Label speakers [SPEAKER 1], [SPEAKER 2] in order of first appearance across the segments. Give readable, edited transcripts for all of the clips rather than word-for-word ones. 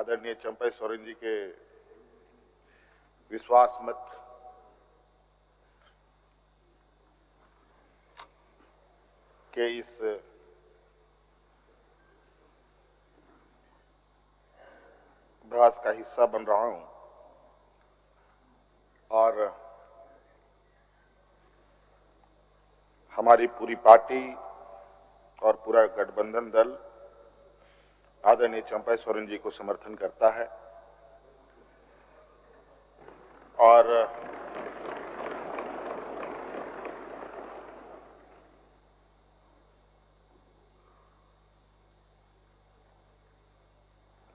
[SPEAKER 1] आदरणीय चंपई सोरेन जी के विश्वास मत के इस अभ्यास का हिस्सा बन रहा हूं और हमारी पूरी पार्टी और पूरा गठबंधन दल आदरणीय चंपई सोरेन जी को समर्थन करता है और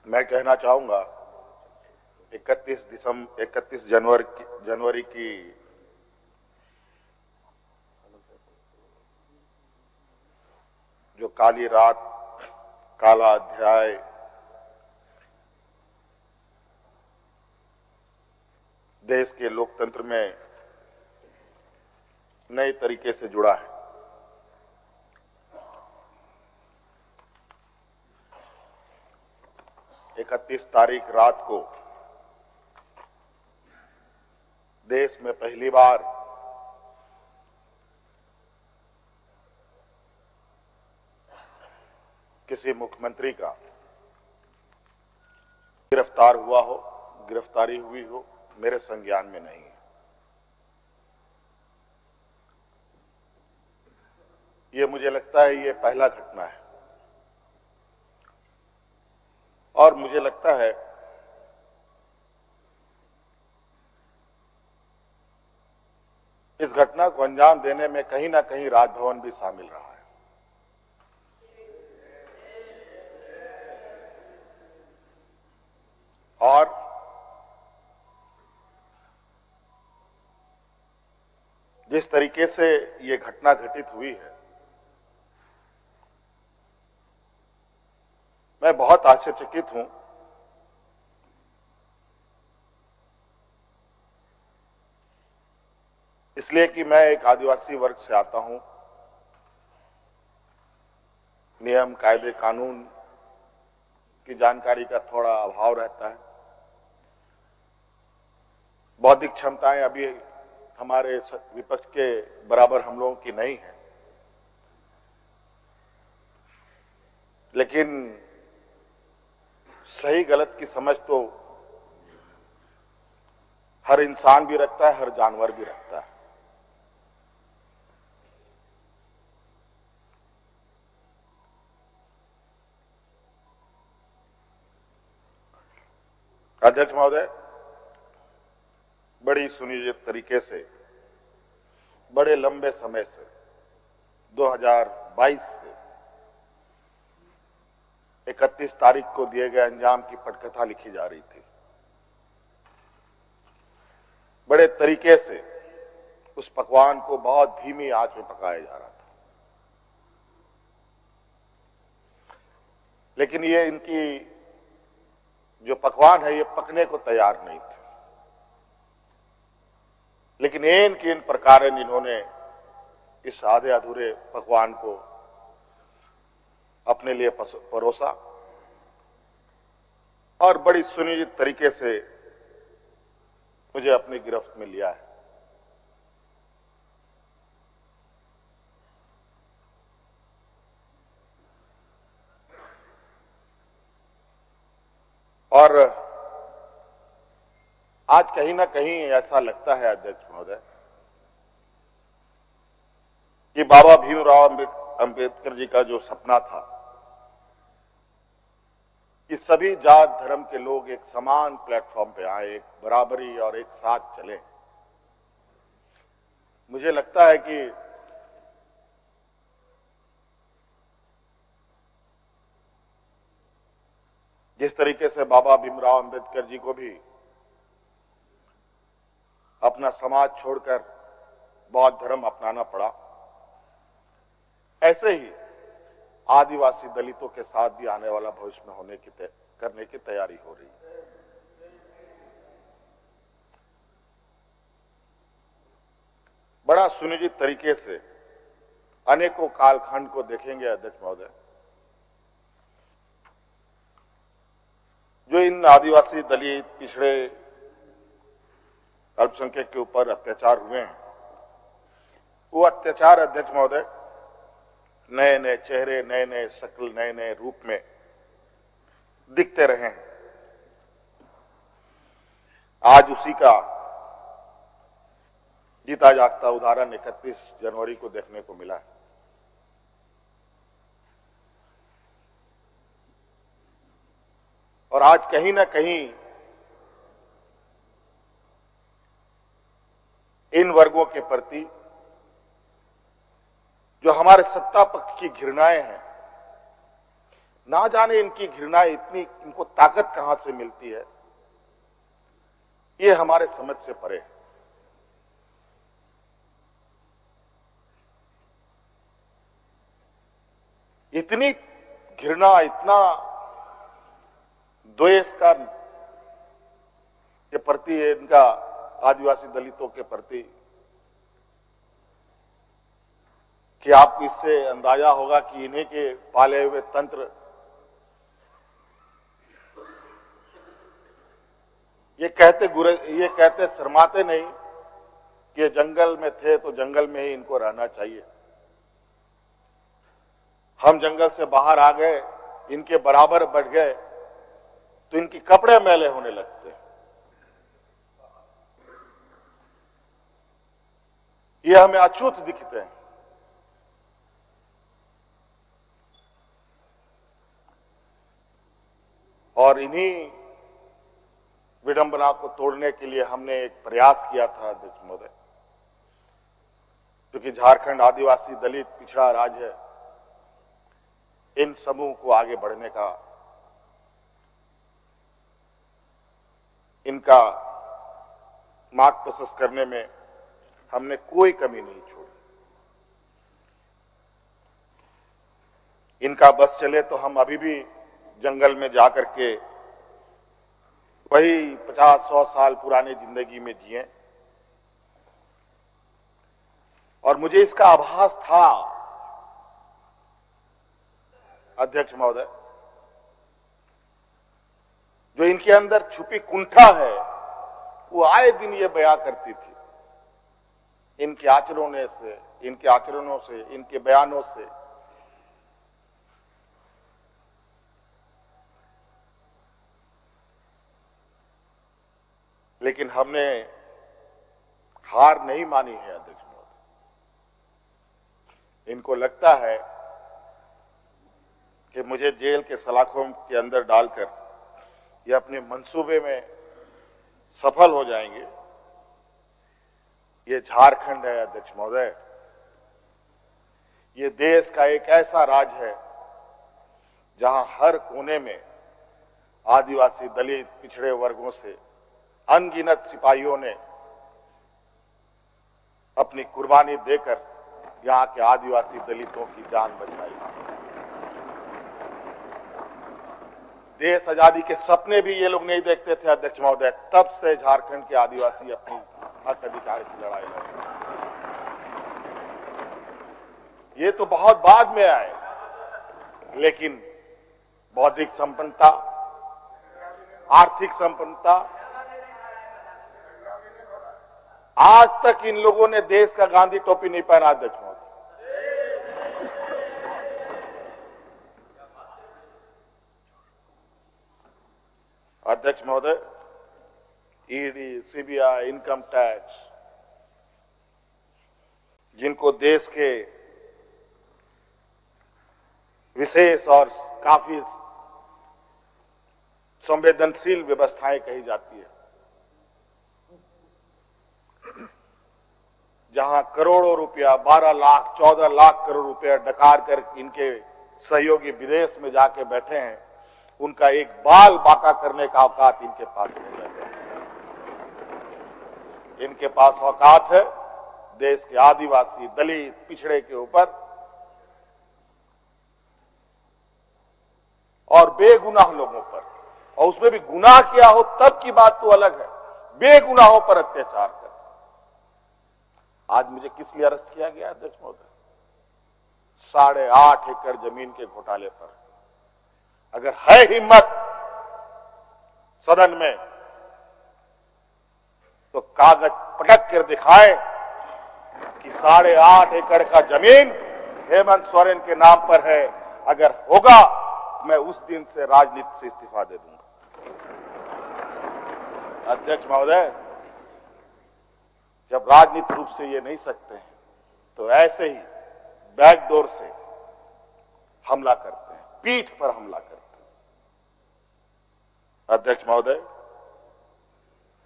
[SPEAKER 1] मैं कहना चाहूंगा 31 जनवरी की जो काली रात, काला अध्याय देश के लोकतंत्र में नए तरीके से जुड़ा है। इकतीस तारीख रात को देश में पहली बार किसी मुख्यमंत्री का गिरफ्तारी हुई हो, मेरे संज्ञान में नहीं है। ये मुझे लगता है ये पहला घटना है और मुझे लगता है इस घटना को अंजाम देने में कहीं ना कहीं राजभवन भी शामिल रहा है। और जिस तरीके से ये घटना घटित हुई है, मैं बहुत आश्चर्यचकित हूं। इसलिए कि मैं एक आदिवासी वर्ग से आता हूं। नियम, कायदे, कानून की जानकारी का थोड़ा अभाव रहता है। बौद्धिक क्षमताएं अभी हमारे विपक्ष के बराबर हम लोगों की नहीं है, लेकिन सही गलत की समझ तो हर इंसान भी रखता है, हर जानवर भी रखता है। अध्यक्ष महोदय, बड़ी सुनियोजित तरीके से, बड़े लंबे समय से 2022 से 31 तारीख को दिए गए अंजाम की पटकथा लिखी जा रही थी। बड़े तरीके से उस पकवान को बहुत धीमी आंच में पकाया जा रहा था, लेकिन ये इनकी जो पकवान है ये पकने को तैयार नहीं थे। लेकिन इन प्रकार इन्होंने इस आधे अधूरे पकवान को अपने लिए परोसा और बड़ी सुनियोजित तरीके से मुझे अपनी गिरफ्त में लिया है। और आज कहीं ना कहीं ऐसा लगता है अध्यक्ष महोदय कि बाबा भीमराव अंबेडकर जी का जो सपना था कि सभी जात धर्म के लोग एक समान प्लेटफॉर्म पे आए, एक बराबरी और एक साथ चले, मुझे लगता है कि जिस तरीके से बाबा भीमराव अंबेडकर जी को भी अपना समाज छोड़कर बौद्ध धर्म अपनाना पड़ा, ऐसे ही आदिवासी दलितों के साथ भी आने वाला भविष्य में करने की तैयारी हो रही है। बड़ा सुनियोजित तरीके से अनेकों कालखंड को देखेंगे अध्यक्ष महोदय। जो इन आदिवासी दलित पिछड़े अल्पसंख्यक के ऊपर अत्याचार हुए हैं, वो अत्याचार अध्यक्ष महोदय नए नए चेहरे, नए नए शक्ल, नए नए रूप में दिखते रहे हैं। आज उसी का जीता जागता उदाहरण 31 जनवरी को देखने को मिला है। और आज कहीं ना कहीं इन वर्गों के प्रति जो हमारे सत्ता पक्ष की घृणाएं हैं, ना जाने इनकी घृणाएं इतनी, इनको ताकत कहां से मिलती है, ये हमारे समझ से परे है। इतनी घृणा, इतना द्वेष का के प्रति इनका आदिवासी दलितों के प्रति कि आपको इससे अंदाजा होगा कि इन्हीं के पाले हुए तंत्र ये कहते शर्माते नहीं कि जंगल में थे तो जंगल में ही इनको रहना चाहिए। हम जंगल से बाहर आ गए, इनके बराबर बढ़ गए तो इनके कपड़े मैले होने लगते हैं। ये हमें अछूत दिखते हैं। और इन्हीं विडंबना को तोड़ने के लिए हमने एक प्रयास किया था अध्यक्ष महोदय, क्योंकि झारखंड आदिवासी दलित पिछड़ा राज्य है, इन समूह को आगे बढ़ने का, इनका मार्ग प्रशस्त करने में हमने कोई कमी नहीं छोड़ी। इनका बस चले तो हम अभी भी जंगल में जाकर के वही 50-100 साल पुरानी जिंदगी में जिए। और मुझे इसका आभास था अध्यक्ष महोदय, जो इनके अंदर छुपी कुंठा है वो आए दिन ये बयां करती थी, इनके आचरणों से, इनके बयानों से। लेकिन हमने हार नहीं मानी है अध्यक्ष महोदय। इनको लगता है कि मुझे जेल के सलाखों के अंदर डालकर ये अपने मंसूबे में सफल हो जाएंगे। ये झारखंड है अध्यक्ष महोदय, ये देश का एक ऐसा राज्य है जहां हर कोने में आदिवासी दलित पिछड़े वर्गों से अनगिनत सिपाहियों ने अपनी कुर्बानी देकर यहां के आदिवासी दलितों की जान बचाई। देश आजादी के सपने भी ये लोग नहीं देखते थे अध्यक्ष महोदय, तब से झारखंड के आदिवासी अपनी हक अधिकार की लड़ाई लड़ रहे। ये तो बहुत बाद में आए, लेकिन बौद्धिक संपन्नता, आर्थिक संपन्नता, आज तक इन लोगों ने देश का गांधी टोपी नहीं पहना अध्यक्ष महोदय। अध्यक्ष महोदय, ईडी, सीबीआई, इनकम टैक्स, जिनको देश के विशेष और काफी संवेदनशील व्यवस्थाएं कही जाती है, जहां करोड़ों रुपया, 12 लाख 14 लाख करोड़ रुपया डकार कर इनके सहयोगी विदेश में जाके बैठे हैं, उनका एक बाल बाका करने का औकात इनके पास नहीं है। इनके पास औकात है देश के आदिवासी दलित पिछड़े के ऊपर, और बेगुनाह लोगों पर, और उसमें भी गुनाह किया हो तब की बात तो अलग है, बेगुनाहों पर अत्याचार कर। आज मुझे किस लिए अरेस्ट किया गया अध्यक्ष महोदय? 8.5 एकड़ जमीन के घोटाले पर। अगर है हिम्मत सदन में तो कागज पटक कर दिखाए कि 8.5 एकड़ का जमीन हेमंत सोरेन के नाम पर है। अगर होगा मैं उस दिन से राजनीति से इस्तीफा दे दूंगा। अध्यक्ष महोदय, जब राजनीतिक रूप से ये नहीं सकते हैं तो ऐसे ही बैकडोर से हमला करते हैं, पीठ पर हमला करते हैं। अध्यक्ष महोदय,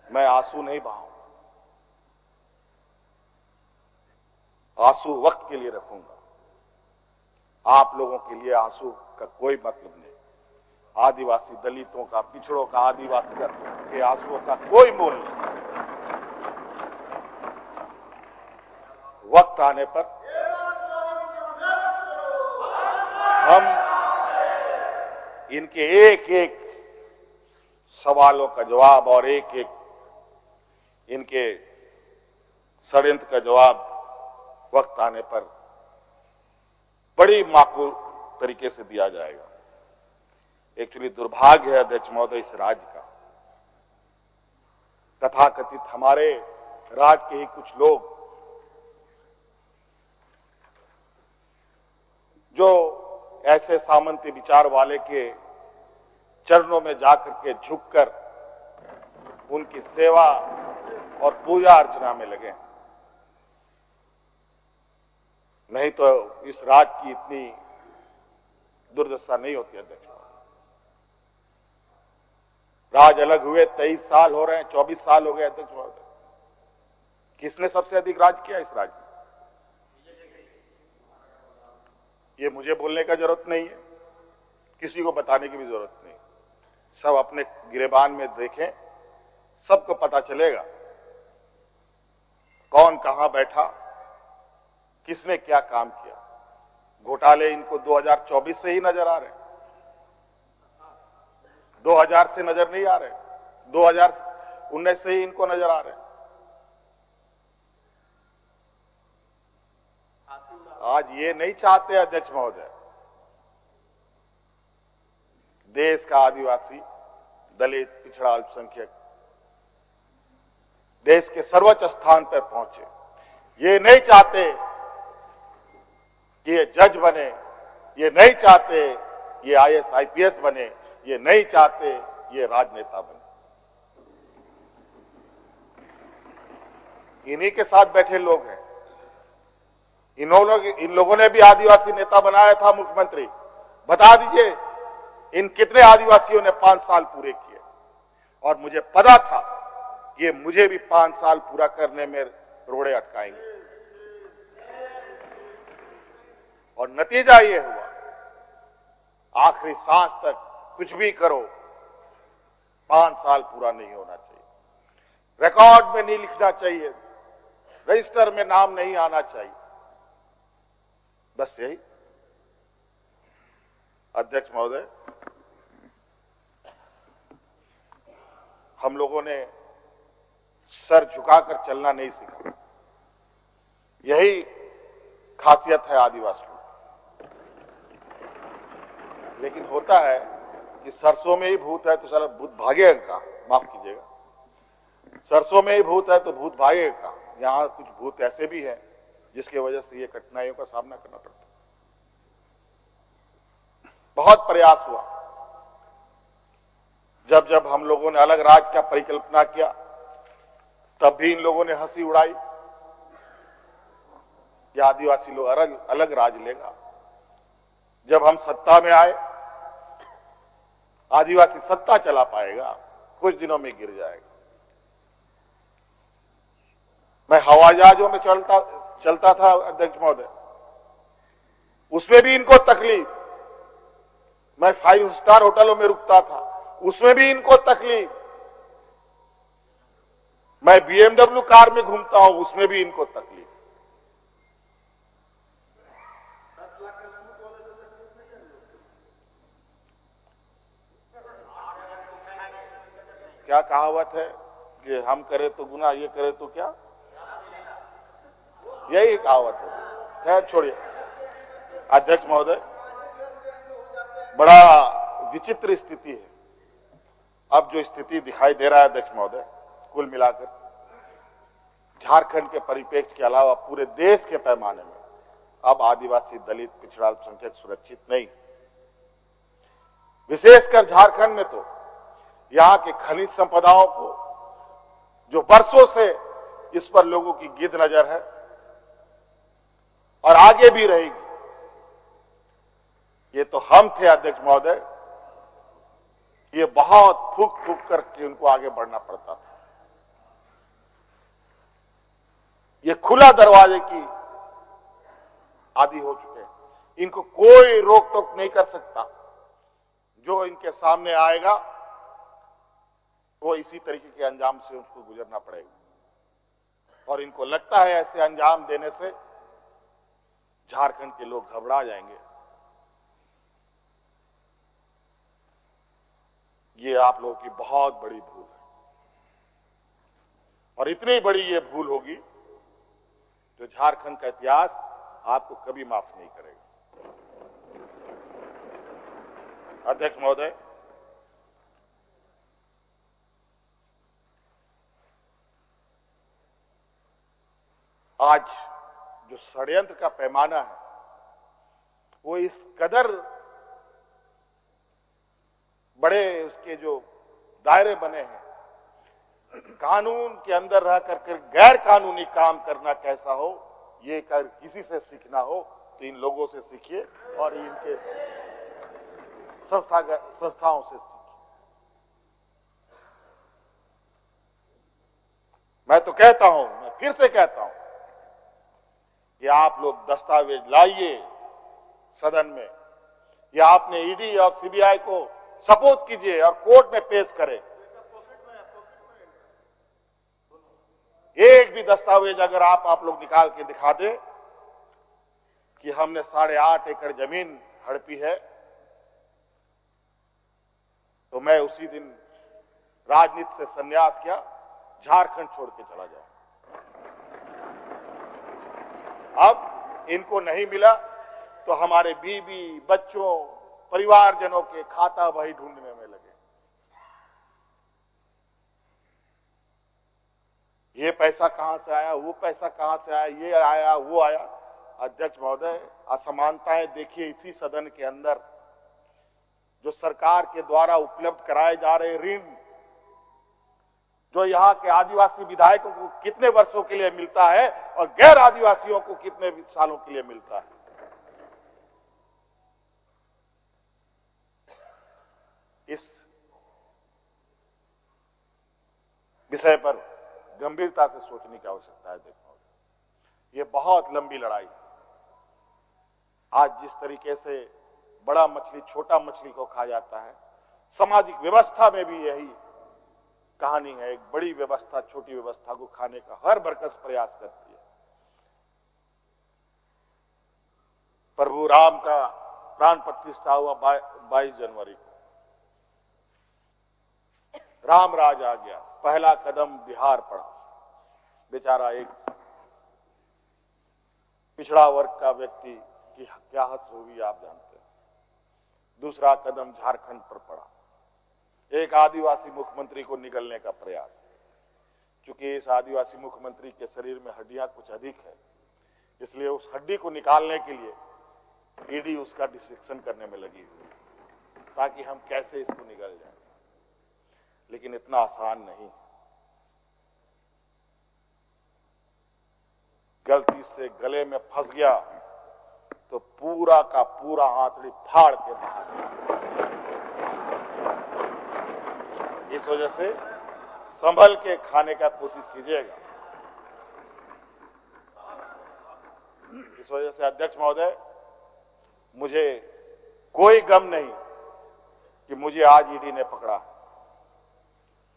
[SPEAKER 1] मैं आंसू नहीं बहाऊंगा, आंसू वक्त के लिए रखूंगा। आप लोगों के लिए आंसू का कोई मतलब नहीं। आदिवासी दलितों का, पिछड़ों का, आदिवासी के आंसुओं का कोई मोल नहीं। वक्त आने पर हम इनके एक एक सवालों का जवाब और एक एक इनके षड्यंत्र का जवाब वक्त आने पर बड़ी माकूल तरीके से दिया जाएगा। एक्चुअली दुर्भाग्य है अध्यक्ष महोदय इस राज्य का, तथाकथित हमारे राज्य के ही कुछ लोग जो ऐसे सामंती विचार वाले के चरणों में जाकर के झुककर उनकी सेवा और पूजा अर्चना में लगे। नहीं तो इस राज्य की इतनी दुर्दशा नहीं होती। अध्यक्ष, राज अलग हुए 23 साल हो रहे हैं, 24 साल हो गए। अध्यक्ष महोदय, किसने सबसे अधिक राज किया इस राज्य में? ये मुझे बोलने का जरूरत नहीं है, किसी को बताने की भी जरूरत नहीं। सब अपने गिरेबान में देखें, सबको पता चलेगा कौन कहां बैठा, किसने क्या काम किया। घोटाले इनको 2024 से ही नजर आ रहे, 2000 से नजर नहीं आ रहे, 2019 से ही इनको नजर आ रहे। आज ये नहीं चाहते अध्यक्ष महोदय, देश का आदिवासी, दलित, पिछड़ा, अल्पसंख्यक देश के सर्वोच्च स्थान पर पहुंचे। ये नहीं चाहते कि ये जज बने, ये नहीं चाहते ये IAS IPS बने, ये नहीं चाहते ये राजनेता बने। इन्हीं के साथ बैठे लोग हैं। इन लोगों ने भी आदिवासी नेता बनाया था मुख्यमंत्री। बता दीजिए इन कितने आदिवासियों ने 5 साल पूरे किए। और मुझे पता था कि ये मुझे भी 5 साल पूरा करने में रोड़े अटकाएंगे। और नतीजा ये हुआ, आखिरी सांस तक कुछ भी करो 5 साल पूरा नहीं होना चाहिए, रिकॉर्ड में नहीं लिखना चाहिए, रजिस्टर में नाम नहीं आना चाहिए। बस यही। अध्यक्ष महोदय, हम लोगों ने सर झुकाकर चलना नहीं सीखा। यही खासियत है आदिवासियों। लेकिन होता है कि सरसों में ही भूत है तो सारा भूत भागेगा का, माफ कीजिएगा, सरसों में ही भूत है तो भूत भागेगा का। यहां कुछ भूत ऐसे भी हैं जिसकी वजह से ये कठिनाइयों का सामना करना पड़ता है। बहुत प्रयास हुआ, जब जब हम लोगों ने अलग राज्य का परिकल्पना किया तब भी इन लोगों ने हंसी उड़ाई कि आदिवासी लोग अलग राज्य लेगा। जब हम सत्ता में आए, आदिवासी सत्ता चला पाएगा, कुछ दिनों में गिर जाएगा। मैं हवाई जहाजों में चलता था अध्यक्ष महोदय, उसमें भी इनको तकलीफ। मैं 5 स्टार होटलों में रुकता था, उसमें भी इनको तकलीफ। मैं BMW कार में घूमता हूं, उसमें भी इनको तकलीफ। क्या कहावत है कि हम करें तो गुनाह, ये करे तो क्या, यही कहावत है। खैर छोड़िए। अध्यक्ष महोदय, बड़ा विचित्र स्थिति है। अब जो स्थिति दिखाई दे रहा है अध्यक्ष महोदय, कुल मिलाकर झारखंड के परिप्रेक्ष्य के अलावा पूरे देश के पैमाने में अब आदिवासी, दलित, पिछड़ा, अल्पसंख्यक सुरक्षित नहीं। विशेषकर झारखंड में तो यहां के खनिज संपदाओं को, जो वर्षों से इस पर लोगों की गिद्ध नजर है और आगे भी रहेगी। ये तो हम थे अध्यक्ष महोदय, ये बहुत फूक फूक करके उनको आगे बढ़ना पड़ता था। ये खुला दरवाजे की आदी हो चुके हैं, इनको कोई रोक टोक नहीं कर सकता। जो इनके सामने आएगा वो इसी तरीके के अंजाम से उसको गुजरना पड़ेगा। और इनको लगता है ऐसे अंजाम देने से झारखंड के लोग घबरा जाएंगे। ये आप लोगों की बहुत बड़ी भूल है, और इतनी बड़ी ये भूल होगी जो झारखंड का इतिहास आपको कभी माफ नहीं करेगा। अध्यक्ष महोदय, आज जो षड्यंत्र का पैमाना है वो इस कदर बड़े उसके जो दायरे बने हैं, कानून के अंदर रह कर गैर कानूनी काम करना कैसा हो, ये कर किसी से सीखना हो तो इन लोगों से सीखिए और इनके संस्थाओं से सीखिए। मैं तो कहता हूं, मैं फिर से कहता हूं कि आप लोग दस्तावेज लाइए सदन में, या आपने ईडी और सीबीआई को सपोर्ट कीजिए और कोर्ट में पेश करें। एक भी दस्तावेज अगर आप लोग निकाल के दिखा दें कि हमने 8.5 एकड़ जमीन हड़पी है, तो मैं उसी दिन राजनीति से संन्यास किया, झारखंड छोड़ के चला जाऊं। अब इनको नहीं मिला तो हमारे बीवी, बच्चों, परिवारजनों के खाता वही ढूंढने में लगे। ये पैसा कहां से आया, वो पैसा कहां से आया, ये आया, वो आया। अध्यक्ष महोदय, असमानताएं देखिए इसी सदन के अंदर। जो सरकार के द्वारा उपलब्ध कराए जा रहे ऋण, जो यहाँ के आदिवासी विधायकों को कितने वर्षों के लिए मिलता है और गैर आदिवासियों को कितने सालों के लिए मिलता है। इस विषय पर गंभीरता से सोचने की आवश्यकता है। देखो, ये बहुत लंबी लड़ाई। आज जिस तरीके से बड़ा मछली छोटा मछली को खा जाता है, सामाजिक व्यवस्था में भी यही कहानी है। एक बड़ी व्यवस्था छोटी व्यवस्था को खाने का हर बरकस प्रयास करती है। प्रभु राम का प्राण प्रतिष्ठा हुआ 22 जनवरी को। राम राज आ गया, पहला कदम बिहार पड़ा। बेचारा एक पिछड़ा वर्ग का व्यक्ति की क्या हद होगी आप जानते हैं। दूसरा कदम झारखंड पर पड़ा, एक आदिवासी मुख्यमंत्री को निगलने का प्रयास। क्योंकि इस आदिवासी मुख्यमंत्री के शरीर में हड्डियां कुछ अधिक है, इसलिए उस हड्डी को निकालने के लिए ईडी उसका डिसेक्शन करने में लगी हुई, ताकि हम कैसे इसको निगल जाए। लेकिन इतना आसान नहीं। गलती से गले में फंस गया तो पूरा का पूरा आंतड़ी फाड़ के बाहर। इस वजह से संभल के खाने का कोशिश कीजिएगा। इस वजह से अध्यक्ष महोदय, मुझे कोई गम नहीं कि मुझे आज ईडी ने पकड़ा।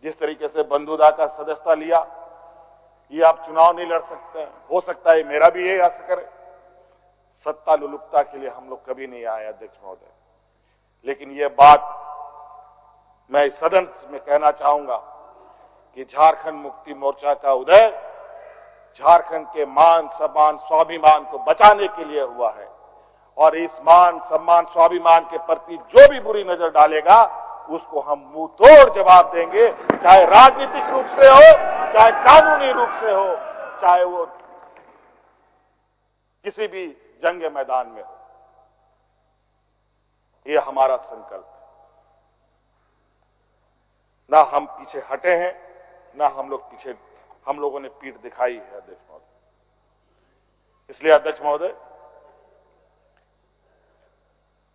[SPEAKER 1] जिस तरीके से बंधुदा का सदस्यता लिया, ये आप चुनाव नहीं लड़ सकते हैं। हो सकता है मेरा भी यही आस करे। सत्ता लुलुपता के लिए हम लोग कभी नहीं आए अध्यक्ष महोदय। लेकिन ये बात मैं इस सदन में कहना चाहूंगा कि झारखंड मुक्ति मोर्चा का उदय झारखंड के मान सम्मान स्वाभिमान को बचाने के लिए हुआ है। और इस मान सम्मान स्वाभिमान के प्रति जो भी बुरी नजर डालेगा उसको हम मुंह तोड़ जवाब देंगे, चाहे राजनीतिक रूप से हो, चाहे कानूनी रूप से हो, चाहे वो किसी भी जंग मैदान में हो। ये हमारा संकल्प है। ना हम पीछे हटे हैं, ना हम लोगों ने पीठ दिखाई है अध्यक्ष महोदय। इसलिए अध्यक्ष महोदय,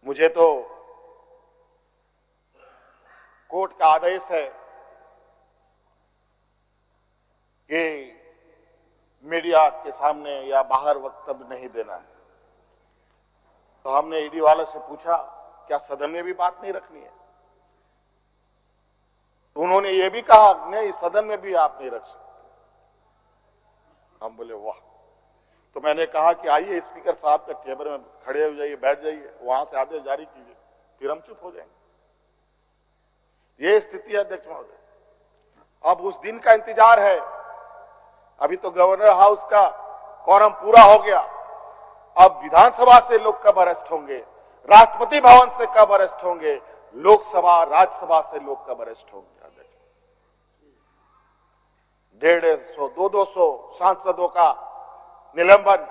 [SPEAKER 1] मुझे तो कोर्ट का आदेश है कि मीडिया के सामने या बाहर वक्तव्य नहीं देना है। तो हमने ईडी वाले से पूछा, क्या सदन में भी बात नहीं रखनी है? तो उन्होंने ये भी कहा, नहीं सदन में भी आप नहीं रख सकते। हम बोले वाह। तो मैंने कहा कि आइए स्पीकर साहब के टेबल में खड़े हो जाइए, बैठ जाइए, वहां से आदेश जारी कीजिए, फिर हम चुप हो जाएंगे। ये स्थिति है अध्यक्ष महोदय। अब उस दिन का इंतजार है। अभी तो गवर्नर हाउस का कॉरम पूरा हो गया। अब विधानसभा से लोग कब अरेस्ट होंगे, राष्ट्रपति भवन से कब अरेस्ट होंगे, लोकसभा राज्यसभा से लोग कब अरेस्ट होंगे? 150, 200 सांसदों का निलंबन।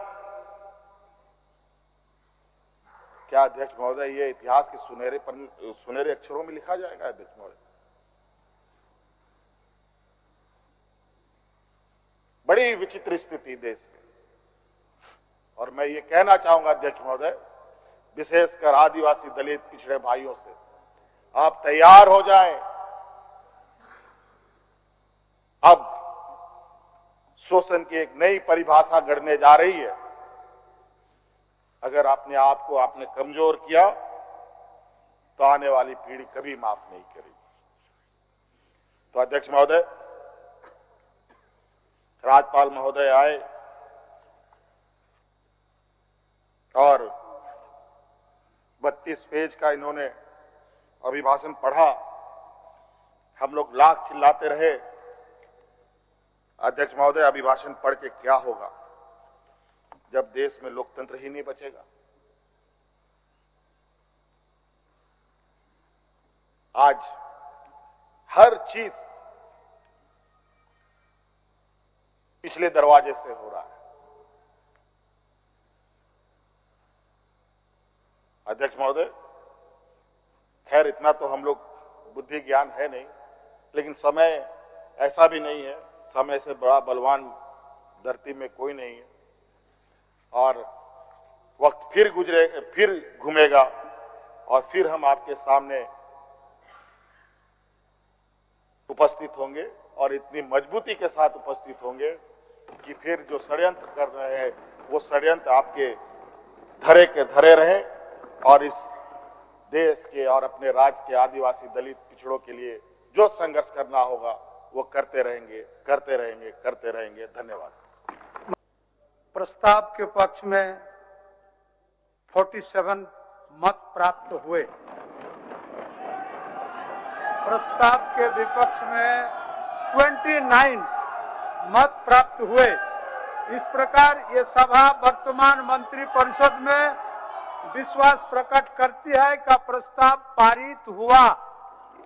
[SPEAKER 1] क्या अध्यक्ष महोदय ये इतिहास के सुनहरे अक्षरों में लिखा जाएगा? अध्यक्ष महोदय, बड़ी विचित्र स्थिति देश में। और मैं ये कहना चाहूंगा अध्यक्ष महोदय, विशेषकर आदिवासी दलित पिछड़े भाइयों से, आप तैयार हो जाएं। अब शोषण की एक नई परिभाषा गढ़ने जा रही है। अगर अपने आप को आपने कमजोर किया तो आने वाली पीढ़ी कभी माफ नहीं करेगी। तो अध्यक्ष महोदय, राज्यपाल महोदय आए और 32 पेज का इन्होंने अभिभाषण पढ़ा। हम लोग लाख चिल्लाते रहे। अध्यक्ष महोदय, अभिभाषण पढ़ के क्या होगा जब देश में लोकतंत्र ही नहीं बचेगा? आज हर चीज पिछले दरवाजे से हो रहा है। अध्यक्ष महोदय, खैर इतना तो हम लोग बुद्धि ज्ञान है नहीं, लेकिन समय ऐसा भी नहीं है, समय से बड़ा बलवान धरती में कोई नहीं है। और वक्त फिर घूमेगा और फिर हम आपके सामने उपस्थित होंगे और इतनी मजबूती के साथ उपस्थित होंगे कि फिर जो षड्यंत्र कर रहे हैं वो षड्यंत्र आपके धरे के धरे रहे और इस देश के और अपने राज्य के आदिवासी दलित पिछड़ों के लिए जो संघर्ष करना होगा वो करते रहेंगे, करते रहेंगे, करते रहेंगे। धन्यवाद।
[SPEAKER 2] प्रस्ताव के पक्ष में 47 मत प्राप्त हुए। प्रस्ताव के विपक्ष में 29 मत प्राप्त हुए। इस प्रकार ये सभा वर्तमान मंत्रिपरिषद में विश्वास प्रकट करती है कि प्रस्ताव पारित हुआ।